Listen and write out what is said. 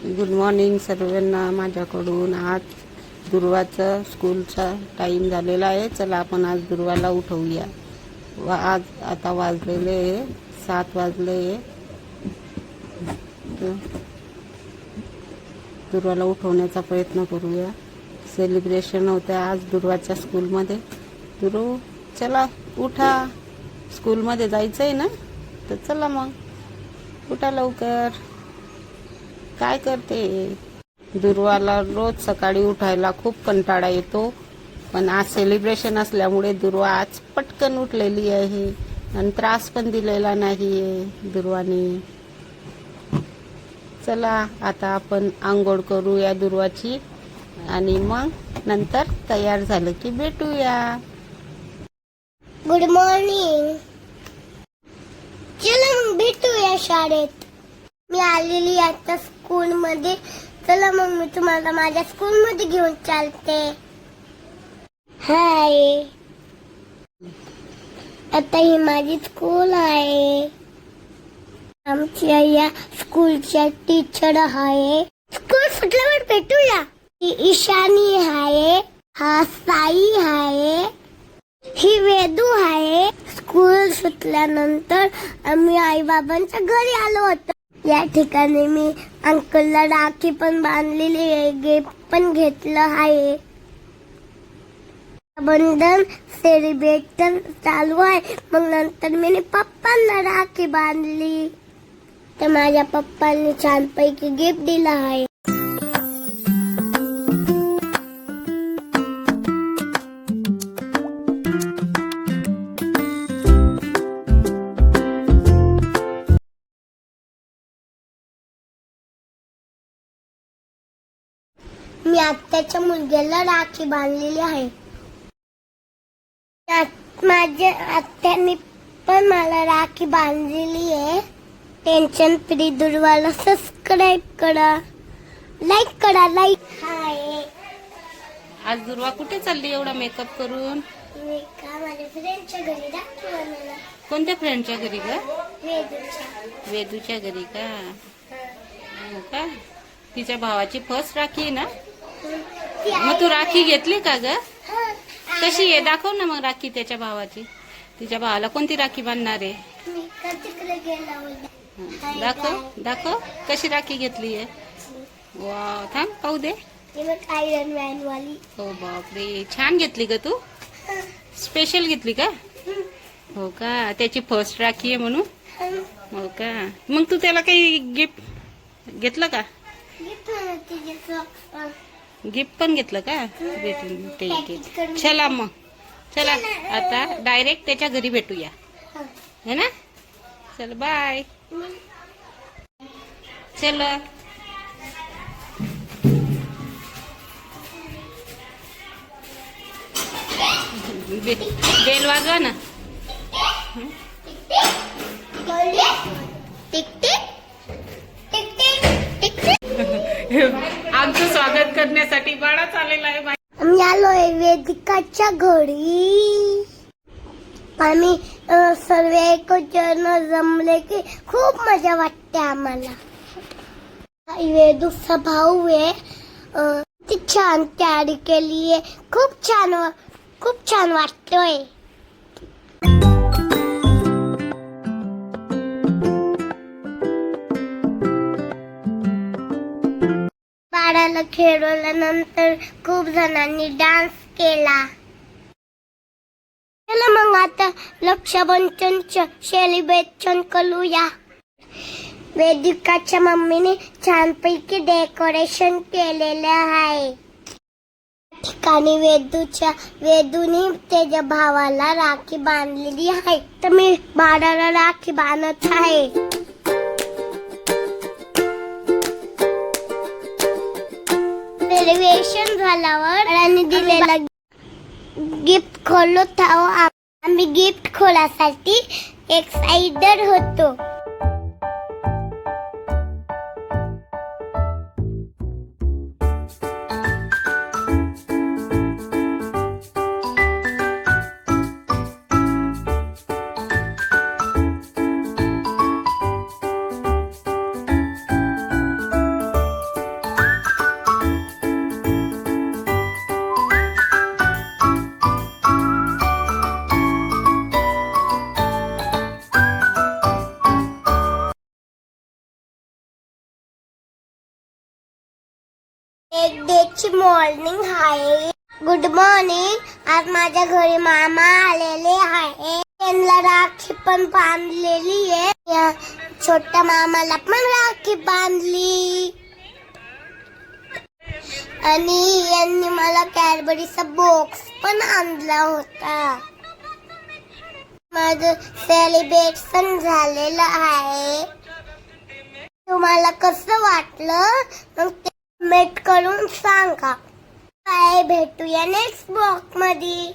Good morning सर्वांना माझ्याकडून. आज दुर्वाचा स्कूलचा टाईम झालेला आहे. चला आपण आज दुर्वाला उठवूया. आज आता वाजलेले 7 वाजले. दुर्वाला उठवण्याचा प्रयत्न करूया. सेलिब्रेशन होतं आज दुर्वाच्या स्कूलमध्ये. दुर्व चला उठा, स्कूलमध्ये जायचं आहे ना, तर चला मग उठा लवकर. काय करते? दुर्वाला रोज सकाळी उठायला खूप कंटाळा येतो, पण आज सेलिब्रेशन असल्यामुळे दुर्वा आज पटकन उठलेली आहे आणि त्रास पण दिलेला नाही आहे दुर्वाने. चला आता आपण आंघोळ करूया दुर्वाची आणि मग नंतर तयार झालं की भेटूया. Good morning. चला मग भेटूया शाळेत. मी आलेली आता स्कूलमध्ये. चला मग मी तुम्हाला माझ्या स्कूलमध्ये घेऊन चालते. हाय, आता ही माझी स्कूल आहे. आमच्या या स्कूलच्या टीचर आहे. स्कूल सुटल्यावर भेटूया. ही ईशानी आहे, हा साई आहे, ही वेदू आहे. स्कूल सुटल्यानंतर आम्ही आई बाबांच्या घरी आलो होतो. या ठिकाणी मी अंकलला राखी पण बांधलेली आहे, गिफ्ट पण घेतलं आहे. बंधन सेलिब्रेशन चालू आहे. मग नंतर मी पप्पांना राखी बांधली, तर माझ्या पप्पांनी छानपैकी गिफ्ट दिलं आहे. मी आत्याच्या मुलग्याला राखी बांधलेली आहे. माझ्या आत्याने पण मला राखी बांधलेली आहे. टेन्शन फ्री दुर्वाला सबस्क्राईब करा, लाईक करा, लाईक. हाय, आज दुर्वा कुठे चालली एवढा मेकअप करून? मी का माझ्या फ्रेंडच्या घरी राखी बांधायला. कोणत्या फ्रेंडच्या घरी ग? वेदूच्या. वेदूच्या घरी का? हो का? तिच्या भावाची फर्स्ट राखी आहे ना? मग तू राखी घेतली का ग? कशी आहे दाखव ना मग राखी त्याच्या भावाची. तिच्या भावाला कोणती राखी बांधणार आहे? मी तिकडे गेला होता. दाखव दाखव कशी राखी घेतली आहे. वा, थांब पाहू दे. आयरन मॅन वाली. हो बापरे, छान घेतली ग तू. स्पेशल घेतली का? हो का? त्याची फर्स्ट राखी आहे म्हणून. हो का? मग तू त्याला काही गिफ्ट घेतलं का? गिफ्ट पण घेतलं का? भेटलं, ठीक आहे. चला मग, चला आता डायरेक्ट त्याच्या घरी भेटूया, है ना? चल बाय. चला बेल वाजवा ना. आमचं स्वागत करण्यासाठी बाळा चाललेला आहे. आम्ही आलोय वेदिकाच्या घरी. आम्ही सर्व एकच जण जमले की खूप मजा वाटते आम्हाला. वेदूचा भाऊ आहे. ती छान तयारी केली आहे. खूप छान वाटतोय. बाळाला खेळवल्यानंतर खूप जणांनी डान्स केला. चला मग आता रक्षाबंधनचं सेलिब्रेशन करूया. वेदिकाच्या मम्मीने छानपैकी डेकोरेशन केलेलं आहे. ठिकाणी वेदूने त्याच्या भावाला राखी बांधलेली आहे, तर मी बाळाला राखी बांधत आहे. सेलिब्रेशन झाल्यावर आणि दिलेला गिफ्ट खोलत आहोत. आम्ही गिफ्ट खोलासाठी एक्साइटेड होतो. एक डेची मॉर्निंग आहे. Good morning. आज माझ्या घरी मामा आलेले आहे. त्यांना राखी पण बांधलेली आहे. या छोट्या मामाला पण राखी बांधली. आणि यांनी मला कॅडबरीचा बॉक्स पण आणला होता. माझं सेलिब्रेशन झालेलं आहे. तुम्हाला कसं वाटलं मग ते कमेंट करून सांगा. काय भेटूया नेक्स्ट ब्लॉग मध्ये.